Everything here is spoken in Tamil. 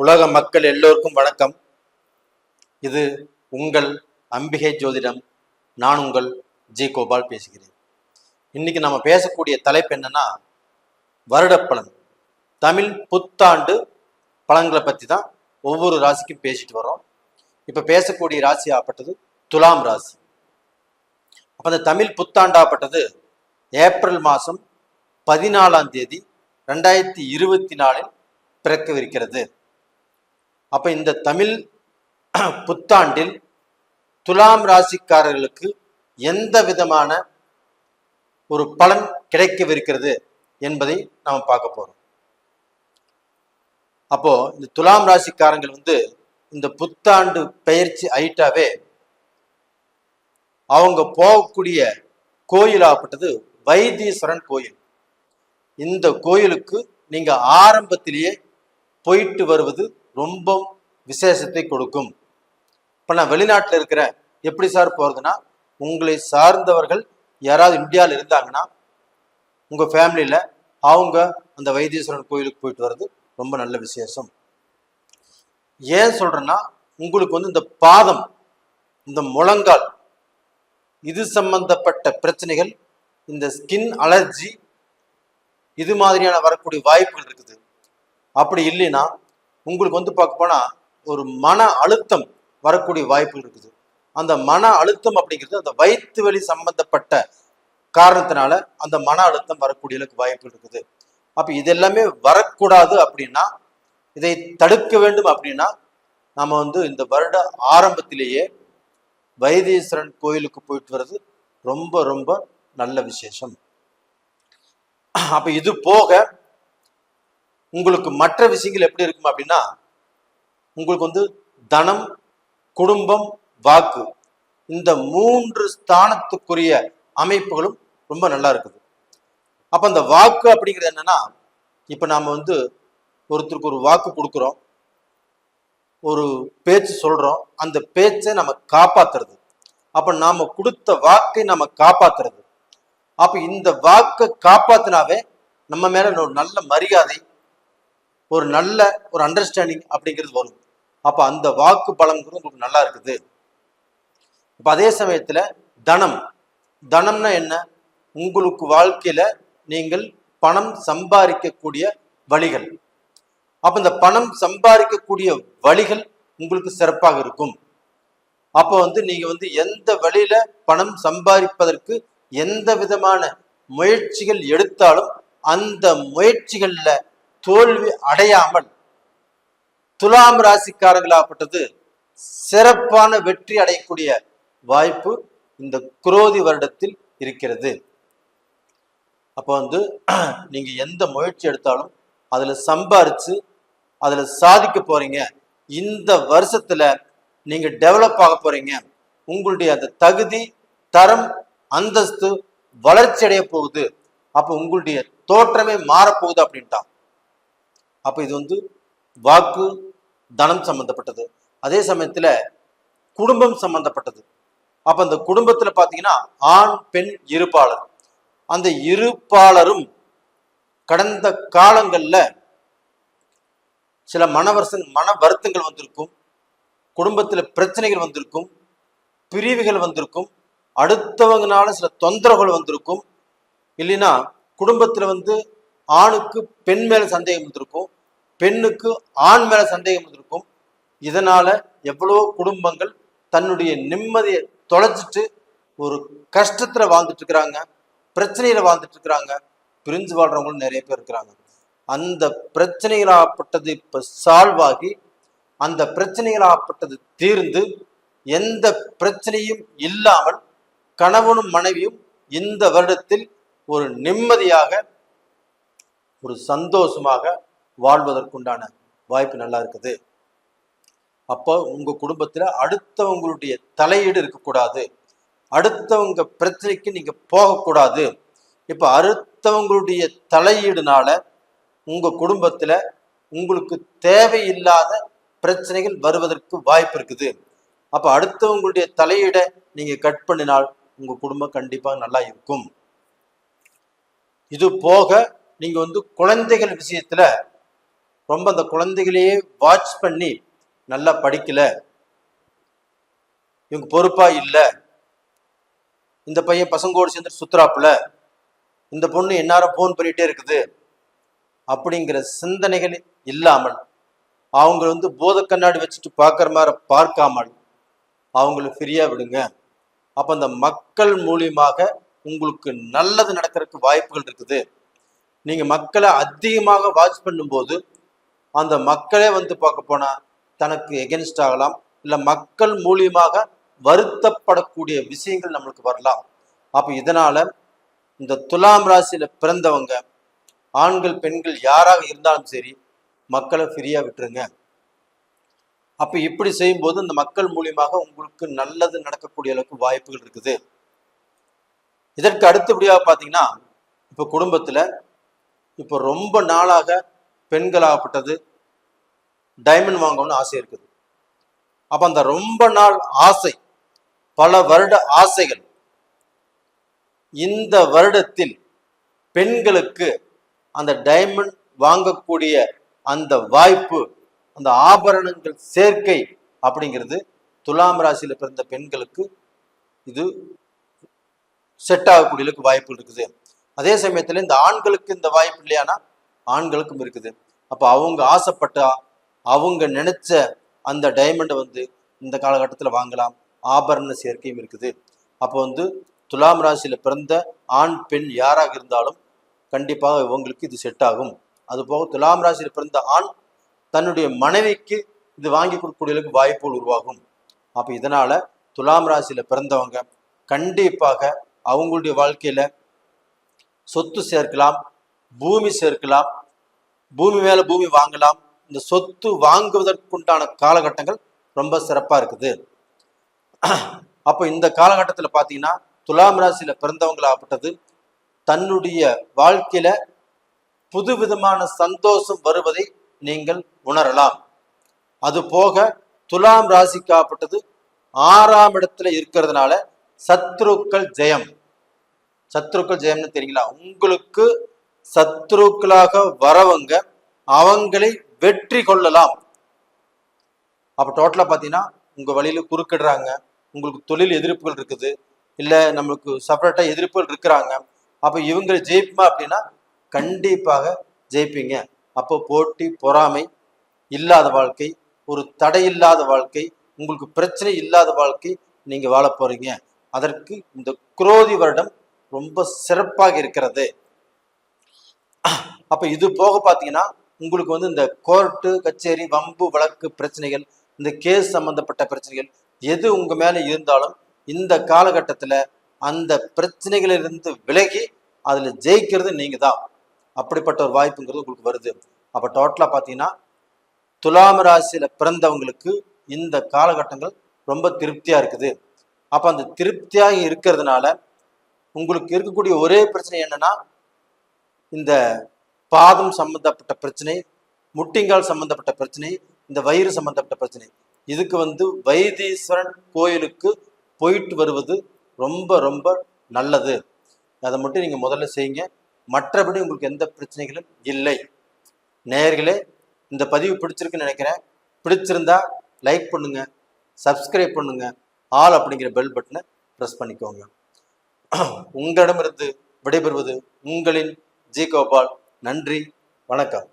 உலக மக்கள் எல்லோருக்கும் வணக்கம். இது உங்கள் அம்பிகை ஜோதிடம். நான் உங்கள் ஜி கோபால் பேசுகிறேன். இன்னைக்கு நம்ம பேசக்கூடிய தலைப்பு என்னன்னா, வருடப்பலன், தமிழ் புத்தாண்டு பலன்களை பற்றி தான் ஒவ்வொரு ராசிக்கும் பேசிட்டு வரோம். இப்போ பேசக்கூடிய ராசி ஆப்பட்டது துலாம் ராசி. அப்போ அந்த தமிழ் புத்தாண்டாப்பட்டது ஏப்ரல் மாதம் 14ஆம் தேதி 2024 பிறக்கவிருக்கிறது. அப்ப இந்த தமிழ் புத்தாண்டில் துலாம் ராசிக்காரர்களுக்கு எந்த விதமான ஒரு பலன் கிடைக்கவிருக்கிறது என்பதை நாம பார்க்க போறோம். அப்போ இந்த துலாம் ராசிக்காரங்கள் இந்த புத்தாண்டு பயிற்சி ஆயிட்டாவே அவங்க போகக்கூடிய கோயிலாகப்பட்டது வைத்தீஸ்வரன் கோயில். இந்த கோயிலுக்கு நீங்க ஆரம்பத்திலேயே போயிட்டு வருவது ரொம்ப விசேஷத்தை கொடுக்கும். இப்போ நான் வெளிநாட்டில் இருக்கிறேன், எப்படி சார் போகிறதுனா, உங்களை சார்ந்தவர்கள் யாராவது இந்தியாவில் இருந்தாங்கன்னா உங்கள் ஃபேமிலியில் அவங்க அந்த வைத்தீஸ்வரன் கோயிலுக்கு போயிட்டு வர்றது ரொம்ப நல்ல விசேஷம். ஏன் சொல்கிறேன்னா, உங்களுக்கு இந்த பாதம், இந்த முழங்கால், இது சம்பந்தப்பட்ட பிரச்சனைகள், இந்த ஸ்கின் அலர்ஜி, இது மாதிரியான வரக்கூடிய வாய்ப்புகள் இருக்குது. அப்படி இல்லைன்னா உங்களுக்கு பார்க்க போனா ஒரு மன அழுத்தம் வரக்கூடிய வாய்ப்புகள் இருக்குது. அந்த மன அழுத்தம் அப்படிங்கிறது அந்த வயிற்று வலி சம்பந்தப்பட்ட காரணத்தினால அந்த மன அழுத்தம் வரக்கூடிய வாய்ப்புகள் இருக்குது. அப்ப இதெல்லாமே வரக்கூடாது அப்படின்னா, இதை தடுக்க வேண்டும் அப்படின்னா, நம்ம இந்த வருட ஆரம்பத்திலேயே வைத்தீஸ்வரன் கோயிலுக்கு போயிட்டு வர்றது ரொம்ப ரொம்ப நல்ல விசேஷம். அப்ப இது போக உங்களுக்கு மற்ற விஷயங்கள் எப்படி இருக்கும் அப்படின்னா, உங்களுக்கு தனம், குடும்பம், வாக்கு, இந்த 3 ஸ்தானத்துக்குரிய அமைப்புகளும் ரொம்ப நல்லா இருக்குது. அப்ப அந்த வாக்கு அப்படிங்கிறது என்னன்னா, இப்ப நாம ஒருத்தருக்கு ஒரு வாக்கு கொடுக்குறோம், ஒரு பேச்சு சொல்றோம், அந்த பேச்சை நம்ம காப்பாத்துறது. அப்ப நாம கொடுத்த வாக்கை நம்ம காப்பாத்துறது. அப்ப இந்த வாக்கை காப்பாத்தினாவே நம்ம மேல ஒரு நல்ல மரியாதை, ஒரு நல்ல ஒரு அண்டர்ஸ்டாண்டிங் அப்படிங்கிறது வரும். அப்ப அந்த வாக்கு பலன்கிறது உங்களுக்கு நல்லா இருக்குது. இப்ப அதே சமயத்துல தனம்னா என்ன? உங்களுக்கு வாழ்க்கையில நீங்கள் பணம் சம்பாதிக்கக்கூடிய வழிகள். அப்ப இந்த பணம் சம்பாதிக்கக்கூடிய வழிகள் உங்களுக்கு சிறப்பாக இருக்கும். அப்போ நீங்க எந்த வழியில பணம் சம்பாதிப்பதற்கு எந்த விதமான முயற்சிகள் எடுத்தாலும் அந்த முயற்சிகள்ல தோல்வி அடையாமல் துலாம் ராசிக்காரர்களாகப்பட்டது சிறப்பான வெற்றி அடையக்கூடிய வாய்ப்பு இந்த குரோதி வருடத்தில் இருக்கிறது. அப்போ நீங்க எந்த முயற்சி எடுத்தாலும் அதுல சம்பாரிச்சு அதுல சாதிக்க போறீங்க. இந்த வருஷத்துல நீங்க டெவலப் ஆக போறீங்க. உங்களுடைய அந்த தகுதி, தரம், அந்தஸ்து வளர்ச்சி அடைய போகுது. அப்ப உங்களுடைய தோற்றமே மாறப்போகுது அப்படின்ட்டான். அப்ப இது வாக்கு, தனம் சம்பந்தப்பட்டது. அதே சமயத்துல குடும்பம் சம்பந்தப்பட்டது. அப்ப அந்த குடும்பத்துல பாத்தீங்கன்னா ஆண் பெண் இருப்பாளர், அந்த இருப்பாளரும் கடந்த காலங்கள்ல சில மன வருத்தங்கள் வந்திருக்கும், குடும்பத்துல பிரச்சனைகள் வந்திருக்கும், பிரிவுகள் வந்திருக்கும், அடுத்தவங்கனால சில தொந்தரவுகள் வந்திருக்கும். இல்லைன்னா குடும்பத்துல ஆணுக்கு பெண் மேல சந்தேகம் வந்திருக்கும், பெண்ணுக்கு ஆண் மேல சந்தேகம் வந்திருக்கும். இதனால எவ்வளோ குடும்பங்கள் தன்னுடைய நிம்மதியை தொலைச்சிட்டு ஒரு கஷ்டத்துல வாழ்ந்துட்டு இருக்கிறாங்க, பிரச்சனையில வாழ்ந்துட்டு இருக்கிறாங்க, பிரிஞ்சு வாழ்றவங்களும் நிறைய பேர் இருக்கிறாங்க. அந்த பிரச்சனைகளாகப்பட்டது இப்ப சால்வ் ஆகி, அந்த பிரச்சனைகளாகப்பட்டது தீர்ந்து, எந்த பிரச்சனையும் இல்லாமல் கணவனும் மனைவியும் இந்த வருடத்தில் ஒரு நிம்மதியாக, ஒரு சந்தோஷமாக வாழ்வதற்குண்டான வாய்ப்பு நல்லா இருக்குது. அப்போ உங்க குடும்பத்துல அடுத்தவங்களுடைய தலையீடு இருக்கக்கூடாது, அடுத்தவங்க பிரச்சனைக்கு நீங்க போகக்கூடாது. இப்ப அடுத்தவங்களுடைய தலையீடுனால உங்க குடும்பத்துல உங்களுக்கு தேவையில்லாத பிரச்சனைகள் வருவதற்கு வாய்ப்பு இருக்குது. அப்ப அடுத்தவங்களுடைய தலையீடை நீங்க கட் பண்ணினால் உங்க குடும்பம் கண்டிப்பா நல்லா இருக்கும். இது போக நீங்க குழந்தைகள் விஷயத்துல ரொம்ப அந்த குழந்தைகளையே வாட்ச் பண்ணி நல்லா படிக்கல, இவங்க பொறுப்பா இல்லை, இந்த பையன் பசங்களோடு சேர்ந்து சுத்துறாப்புல, இந்த பொண்ணு எந்நேரம் போன் பண்ணிட்டே இருக்குது அப்படிங்கிற சிந்தனைகள் இல்லாமல் அவங்க போத கண்ணாடி வச்சுட்டு பார்க்குற மாதிரி பார்க்காமல் அவங்கள ஃப்ரீயா விடுங்க. அப்ப அந்த மக்கள் மூலியமாக உங்களுக்கு நல்லது நடக்கிறதுக்கு வாய்ப்புகள் இருக்குது. நீங்க மக்களை அதிகமாக வாட்ச் பண்ணும்போது அந்த மக்களே பார்க்க போனா தனக்கு எகென்ஸ்ட் ஆகலாம், இல்லை மக்கள் மூலியமாக வருத்தப்படக்கூடிய விஷயங்கள் நம்மளுக்கு வரலாம். அப்ப இதனால இந்த துலாம் ராசியில பிறந்தவங்க ஆண்கள் பெண்கள் யாராக இருந்தாலும் சரி மக்களை ஃப்ரீயா விட்டுருங்க. அப்ப இப்படி செய்யும்போது இந்த மக்கள் மூலியமாக உங்களுக்கு நல்லது நடக்கக்கூடிய அளவுக்கு வாய்ப்புகள் இருக்குது. இதற்கு அடுத்தபடியாக பார்த்தீங்கன்னா, இப்போ குடும்பத்துல இப்போ ரொம்ப நாளாக பெண்களாகப்பட்டது டைமண்ட் வாங்கணும்னு ஆசை இருக்குது. அப்ப அந்த ரொம்ப நாள் ஆசை, பல வருட ஆசைகள், இந்த வருடத்தில் பெண்களுக்கு அந்த டைமண்ட் வாங்கக்கூடிய அந்த வாய்ப்பு, அந்த ஆபரணங்கள் சேர்க்கை அப்படிங்கிறது துலாம் ராசியில பிறந்த பெண்களுக்கு இது செட் ஆகக்கூடிய வாய்ப்புகள் இருக்குது. அதே சமயத்துல இந்த ஆண்களுக்கு இந்த வாய்ப்பு இல்லையானா ஆண்களுக்கும் இருக்குது. அப்ப அவங்க ஆசைப்பட்டா அவங்க நினைச்ச அந்த டைமண்டை இந்த காலகட்டத்தில் வாங்கலாம். ஆபரண சேர்க்கையும் இருக்குது. அப்போ துலாம் ராசியில பிறந்த ஆண் பெண் யாராக இருந்தாலும் கண்டிப்பாக இவங்களுக்கு இது செட் ஆகும். அது போக துலாம் ராசியில பிறந்த ஆண் தன்னுடைய மனைவிக்கு இது வாங்கி கொடுக்கக்கூடிய வாய்ப்புகள் உருவாகும். அப்ப இதனால துலாம் ராசியில பிறந்தவங்க கண்டிப்பாக அவங்களுடைய வாழ்க்கையில சொத்து சேர்க்கலாம், பூமி சேர்க்கலாம், பூமி மேல பூமி வாங்கலாம். இந்த சொத்து வாங்குவதற்குண்டான காலகட்டங்கள் ரொம்ப சிறப்பா இருக்குது. அப்போ இந்த காலகட்டத்தில் பார்த்தீங்கன்னா துலாம் ராசியில பிறந்தவங்களாகப்பட்டது தன்னுடைய வாழ்க்கையில புதுவிதமான சந்தோஷம் வருவதை நீங்கள் உணரலாம். அது போக துலாம் ராசிக்காகப்பட்டது 6ஆம் இடத்துல இருக்கிறதுனால சத்ருக்கள் ஜெயம். சத்ருக்கள் ஜெயம்னு தெரியுங்களா? உங்களுக்கு சத்ருக்களாக வரவங்க அவங்களை வெற்றி கொள்ளலாம். அப்ப டோட்டலா பாத்தீங்கன்னா உங்க வழியில குறுக்கிடுறாங்க, உங்களுக்கு தொழில் எதிர்ப்புகள் இருக்குது, இல்ல நம்மளுக்கு செப்பரேட்டா எதிர்ப்புகள் இருக்கிறாங்க. அப்ப இவங்களை ஜெயிப்புமா அப்படின்னா கண்டிப்பாக ஜெயிப்பீங்க. அப்போ போட்டி பொறாமை இல்லாத வாழ்க்கை, ஒரு தடை இல்லாத வாழ்க்கை, உங்களுக்கு பிரச்சனை இல்லாத வாழ்க்கை நீங்க வாழ போறீங்க. அதற்கு இந்த குரோதி வருடம் ரொம்ப சிறப்பாக இருக்கிறது. அப்ப இது போக பாத்தீங்கன்னா உங்களுக்கு இந்த கோர்ட்டு கச்சேரி வம்பு வழக்கு பிரச்சனைகள், இந்த கேஸ் சம்பந்தப்பட்ட பிரச்சனைகள் எது உங்க மேல இருந்தாலும் இந்த காலகட்டத்துல அந்த பிரச்சனைகளிலிருந்து விலகி அதுல ஜெயிக்கிறது நீங்க தான். அப்படிப்பட்ட ஒரு வாய்ப்புங்கிறது உங்களுக்கு வருது. அப்ப டோட்டலா பாத்தீங்கன்னா துலாம் ராசியில பிறந்தவங்களுக்கு இந்த காலகட்டங்கள் ரொம்ப திருப்தியா இருக்குது. அப்ப அந்த திருப்தியாக இருக்கிறதுனால உங்களுக்கு இருக்கக்கூடிய ஒரே பிரச்சனை என்னன்னா இந்த பாதம் சம்பந்தப்பட்ட பிரச்சனை, முட்டிங்கால் சம்பந்தப்பட்ட பிரச்சனை, இந்த வயிறு சம்பந்தப்பட்ட பிரச்சனை. இதுக்கு வைத்தீஸ்வரன் கோயிலுக்கு போயிட்டு வருவது ரொம்ப ரொம்ப நல்லது. அதை மட்டும் நீங்க முதல்ல செய்யுங்க. மற்றபடி உங்களுக்கு எந்த பிரச்சனைகளும் இல்லை. நேயர்களே, இந்த பதிவு பிடிச்சிருக்குன்னு நினைக்கிறேன். பிடிச்சிருந்தா லைக் பண்ணுங்க, சப்ஸ்கிரைப் பண்ணுங்க, ஆல் அப்படிங்கிற பெல் பட்டனை ப்ரெஸ் பண்ணிக்கோங்க. உங்களிடமிருந்து விடைபெறுவது உங்களின் ஜி கோபால். நன்றி, வணக்கம்.